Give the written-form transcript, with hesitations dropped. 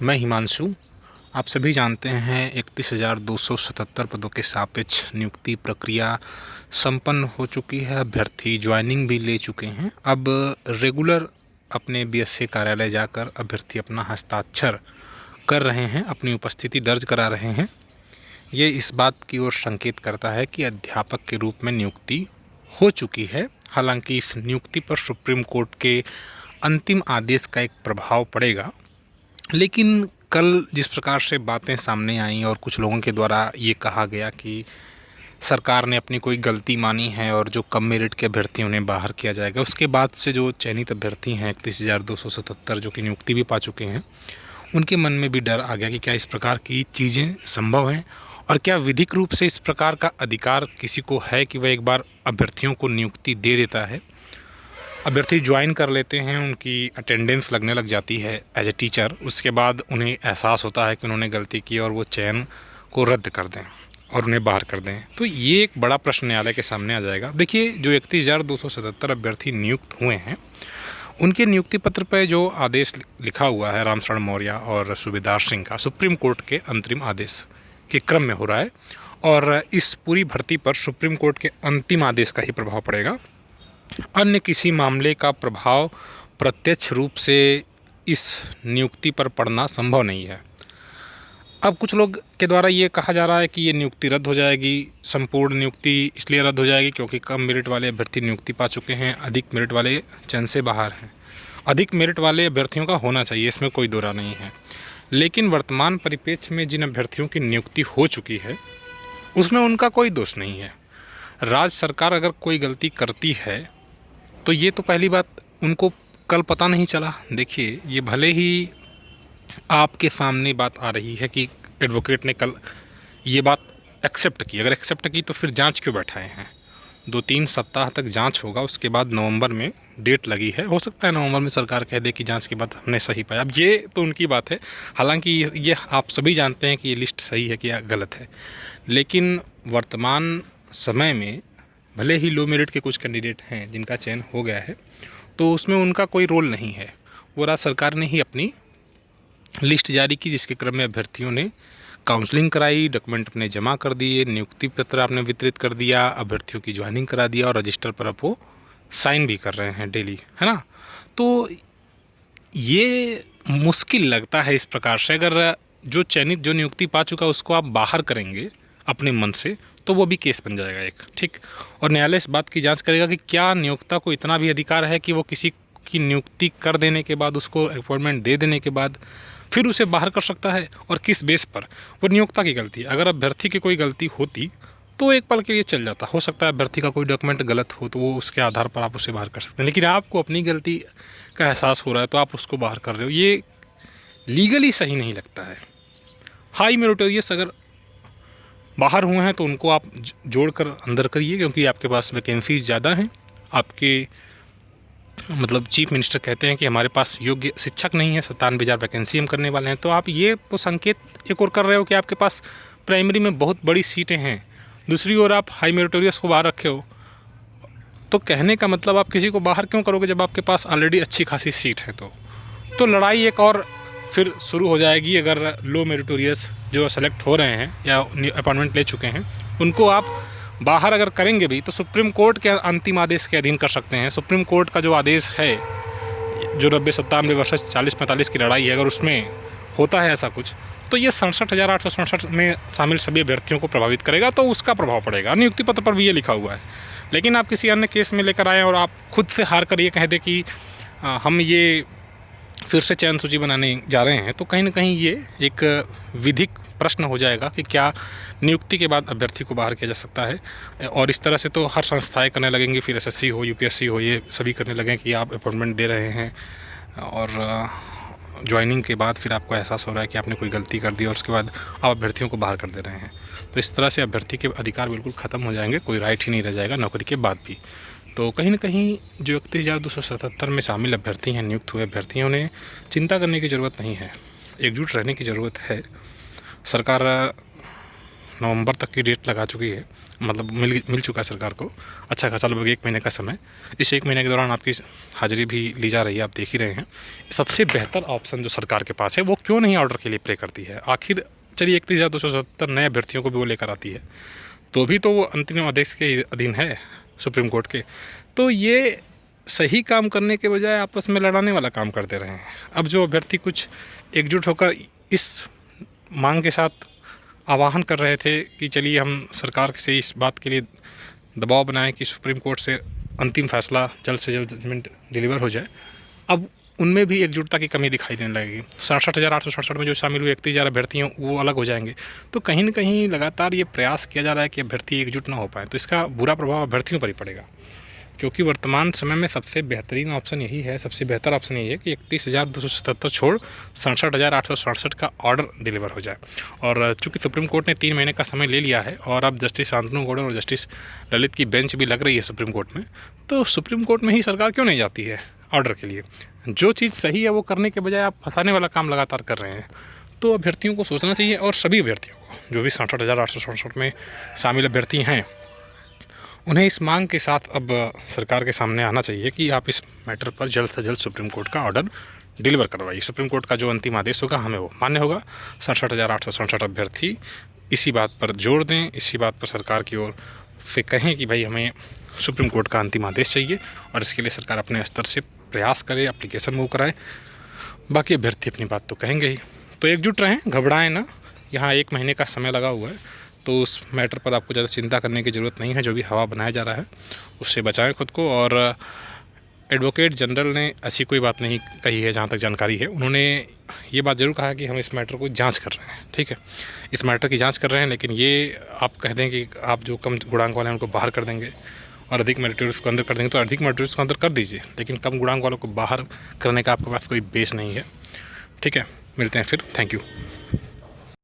मैं हिमांशु। आप सभी जानते हैं 31,277 पदों के सापेक्ष नियुक्ति प्रक्रिया संपन्न हो चुकी है। अभ्यर्थी ज्वाइनिंग भी ले चुके हैं। अब रेगुलर अपने बीएसए कार्यालय जाकर अभ्यर्थी अपना हस्ताक्षर कर रहे हैं, अपनी उपस्थिति दर्ज करा रहे हैं। ये इस बात की ओर संकेत करता है कि अध्यापक के रूप में नियुक्ति हो चुकी है। हालांकि इस नियुक्ति पर सुप्रीम कोर्ट के अंतिम आदेश का एक प्रभाव पड़ेगा, लेकिन कल जिस प्रकार से बातें सामने आईं और कुछ लोगों के द्वारा ये कहा गया कि सरकार ने अपनी कोई गलती मानी है और जो कम मेरिट के अभ्यर्थी उन्हें बाहर किया जाएगा, उसके बाद से जो चयनित अभ्यर्थी हैं 31,277 जो कि नियुक्ति भी पा चुके हैं, उनके मन में भी डर आ गया कि क्या इस प्रकार की चीज़ें संभव हैं और क्या विधिक रूप से इस प्रकार का अधिकार किसी को है कि वह एक बार अभ्यर्थियों को नियुक्ति दे देता है। अभ्यर्थी ज्वाइन कर लेते हैं, उनकी अटेंडेंस लगने लग जाती है एज ए टीचर, उसके बाद उन्हें एहसास होता है कि उन्होंने गलती की और वो चयन को रद्द कर दें और उन्हें बाहर कर दें, तो ये एक बड़ा प्रश्न न्यायालय के सामने आ जाएगा। देखिए, जो 31,277 अभ्यर्थी नियुक्त हुए हैं, उनके नियुक्ति पत्र पर जो आदेश लिखा हुआ है रामशरण मौर्य और सूबेदार सिंह का, सुप्रीम कोर्ट के अंतरिम आदेश के क्रम में हो रहा है और इस पूरी भर्ती पर सुप्रीम कोर्ट के अंतिम आदेश का ही प्रभाव पड़ेगा। अन्य किसी मामले का प्रभाव प्रत्यक्ष रूप से इस नियुक्ति पर पड़ना संभव नहीं है। अब कुछ लोग के द्वारा ये कहा जा रहा है कि ये नियुक्ति रद्द हो जाएगी। संपूर्ण नियुक्ति इसलिए रद्द हो जाएगी क्योंकि कम मेरिट वाले अभ्यर्थी नियुक्ति पा चुके हैं, अधिक मेरिट वाले चयन से बाहर हैं। अधिक मेरिट वाले अभ्यर्थियों का होना चाहिए, इसमें कोई दो राय नहीं है, लेकिन वर्तमान परिप्रेक्ष्य में जिन अभ्यर्थियों की नियुक्ति हो चुकी है उसमें उनका कोई दोष नहीं है। राज्य सरकार अगर कोई गलती करती है तो ये तो पहली बात, उनको कल पता नहीं चला। देखिए, ये भले ही आपके सामने बात आ रही है कि एडवोकेट ने कल ये बात एक्सेप्ट की, अगर एक्सेप्ट की तो फिर जांच क्यों बैठाए हैं। 2-3 सप्ताह तक जांच होगा, उसके बाद नवंबर में डेट लगी है। हो सकता है नवंबर में सरकार कह दे कि जांच के बाद हमने सही पाया। अब ये तो उनकी बात है, हालांकि ये आप सभी जानते हैं कि ये लिस्ट सही है कि या गलत है, लेकिन वर्तमान समय में भले ही लो मेरिट के कुछ कैंडिडेट हैं जिनका चयन हो गया है, तो उसमें उनका कोई रोल नहीं है। वो राज्य सरकार ने ही अपनी लिस्ट जारी की, जिसके क्रम में अभ्यर्थियों ने काउंसलिंग कराई, डॉक्यूमेंट अपने जमा कर दिए, नियुक्ति पत्र आपने वितरित कर दिया, अभ्यर्थियों की ज्वाइनिंग करा दिया और रजिस्टर पर अब वो साइन भी कर रहे हैं डेली, है ना। तो ये मुश्किल लगता है इस प्रकार से, अगर जो चयनित जो नियुक्ति पा चुका उसको आप बाहर करेंगे अपने मन से, तो वो भी केस बन जाएगा एक, ठीक। और न्यायालय इस बात की जांच करेगा कि क्या नियोक्ता को इतना भी अधिकार है कि वो किसी की नियुक्ति कर देने के बाद, उसको अपॉइंटमेंट दे देने के बाद फिर उसे बाहर कर सकता है, और किस बेस पर। वो नियोक्ता की गलती है। अगर अभ्यर्थी की कोई गलती होती तो एक पल के लिए चल जाता, हो सकता है अभ्यर्थी का कोई डॉक्यूमेंट गलत हो तो वो उसके आधार पर आप उसे बाहर कर सकते हैं, लेकिन आपको अपनी गलती का एहसास हो रहा है तो आप उसको बाहर कर रहे हो, ये लीगली सही नहीं लगता है। हाई मेरिटोरियस अगर बाहर हुए हैं तो उनको आप जोड़कर अंदर करिए, क्योंकि आपके पास वैकेंसीज ज़्यादा हैं। आपके मतलब चीफ मिनिस्टर कहते हैं कि हमारे पास योग्य शिक्षक नहीं है, 97,000 वैकेंसी हम करने वाले हैं। तो आप ये तो संकेत एक और कर रहे हो कि आपके पास प्राइमरी में बहुत बड़ी सीटें हैं, दूसरी ओर आप हाई मेरिटोरियस को बाहर रखे हो। तो कहने का मतलब आप किसी को बाहर क्यों करोगे जब आपके पास ऑलरेडी अच्छी खासी सीट है। तो लड़ाई एक और फिर शुरू हो जाएगी। अगर लो मेरिटोरियस जो सेलेक्ट हो रहे हैं या अपॉइंटमेंट ले चुके हैं, उनको आप बाहर अगर करेंगे भी तो सुप्रीम कोर्ट के अंतिम आदेश के अधीन कर सकते हैं। सुप्रीम कोर्ट का जो आदेश है, जो 90-97 वर्सेस 40-45 की लड़ाई है, अगर उसमें होता है ऐसा कुछ, तो ये 67,867 में शामिल सभी अभ्यर्थियों को प्रभावित करेगा, तो उसका प्रभाव पड़ेगा। नियुक्ति पत्र पर भी ये लिखा हुआ है। लेकिन आप किसी अन्य केस में लेकर आएँ और आप खुद से हार कर ये कह दें कि हम ये फिर से चयन सूची बनाने जा रहे हैं, तो कहीं ना कहीं ये एक विधिक प्रश्न हो जाएगा कि क्या नियुक्ति के बाद अभ्यर्थी को बाहर किया जा सकता है। और इस तरह से तो हर संस्थाएं करने लगेंगी, फिर एसएससी हो, यूपीएससी हो, ये सभी करने लगें कि आप अपॉइंटमेंट दे रहे हैं और ज्वाइनिंग के बाद फिर आपको एहसास हो रहा है कि आपने कोई गलती कर दी और उसके बाद आप अभ्यर्थियों को बाहर कर दे रहे हैं। तो इस तरह से अभ्यर्थी के अधिकार बिल्कुल ख़त्म हो जाएंगे, कोई राइट ही नहीं रह जाएगा नौकरी के बाद भी। तो कहीं ना कहीं जो 31,277 में शामिल अभ्यर्थी हैं, नियुक्त हुए अभ्यर्थियों ने चिंता करने की ज़रूरत नहीं है, एकजुट रहने की ज़रूरत है। सरकार नवंबर तक की डेट लगा चुकी है, मतलब मिल चुका है सरकार को अच्छा खासा, लगभग 1 महीने का समय। इस 1 महीने के दौरान आपकी हाज़िरी भी ली जा रही है, आप देख ही रहे हैं। सबसे बेहतर ऑप्शन जो सरकार के पास है वो क्यों नहीं ऑर्डर के लिए प्रे करती है? आखिर चलिए 31,277 नए अभ्यर्थियों को भी वो लेकर आती है, तो भी तो वो अंतरिम आदेश के अधीन है सुप्रीम कोर्ट के। तो ये सही काम करने के बजाय आपस में लड़ाने वाला काम करते रहे हैं। अब जो अभ्यर्थी कुछ एकजुट होकर इस मांग के साथ आह्वान कर रहे थे कि चलिए हम सरकार से इस बात के लिए दबाव बनाएं कि सुप्रीम कोर्ट से अंतिम फैसला जल्द से जल्द जजमेंट डिलीवर हो जाए, अब उनमें भी एकजुटता की कमी दिखाई देने लगेगी। 67,867 में जो शामिल हुए 31,000 अभ्यर्थी हैं वो अलग हो जाएंगे। तो कहीं न कहीं लगातार ये प्रयास किया जा रहा है कि अभ्यर्थी एकजुट ना हो पाए, तो इसका बुरा प्रभाव अभ्यर्थियों पर ही पड़ेगा। क्योंकि वर्तमान समय में सबसे बेहतरीन ऑप्शन यही है, सबसे बेहतर ऑप्शन यही है कि 31,277 छोड़ 67,867 का ऑर्डर डिलीवर हो जाए। और चूँकि सुप्रीम कोर्ट ने 3 महीने का समय ले लिया है और अब जस्टिस शांतनु गौड़र और जस्टिस ललित की बेंच भी लग रही है सुप्रीम कोर्ट में, तो सुप्रीम कोर्ट में ही सरकार क्यों नहीं जाती है ऑर्डर के लिए? जो चीज़ सही है वो करने के बजाय आप फंसाने वाला काम लगातार कर रहे हैं। तो अभ्यर्थियों को सोचना चाहिए, और सभी अभ्यर्थियों को, जो भी 67,867 में शामिल अभ्यर्थी हैं, उन्हें इस मांग के साथ अब सरकार के सामने आना चाहिए कि आप इस मैटर पर जल्द से जल्द सुप्रीम कोर्ट का ऑर्डर डिलीवर करवाइए। सुप्रीम कोर्ट का जो अंतिम आदेश होगा हमें वो मान्य होगा। 67,867 अभ्यर्थी इसी बात पर जोर दें, इसी बात पर सरकार की ओर से कहें कि भाई हमें सुप्रीम कोर्ट का अंतिम आदेश चाहिए, और इसके लिए सरकार अपने स्तर से प्रयास करे, एप्लीकेशन मूव कराए। बाकी अभ्यर्थी अपनी बात तो कहेंगे ही। तो एकजुट रहें, घबराएं ना। यहाँ 1 महीने का समय लगा हुआ है, तो उस मैटर पर आपको ज़्यादा चिंता करने की ज़रूरत नहीं है। जो भी हवा बनाया जा रहा है उससे बचाएं खुद को। और एडवोकेट जनरल ने ऐसी कोई बात नहीं कही है, जहाँ तक जानकारी है। उन्होंने ये बात ज़रूर कहा है कि हम इस मैटर को जांच कर रहे हैं, ठीक है, इस मैटर की जांच कर रहे हैं। लेकिन ये आप कह दें कि आप जो कम गुणांक वाले हैं उनको बाहर कर देंगे और अधिक मेरिटोरियस को अंदर कर देंगे, तो अधिक मेरिटोरियस को अंदर कर दीजिए, लेकिन कम गुणांक वालों को बाहर करने का आपके पास कोई बेस नहीं है, ठीक है। मिलते हैं फिर, थैंक यू।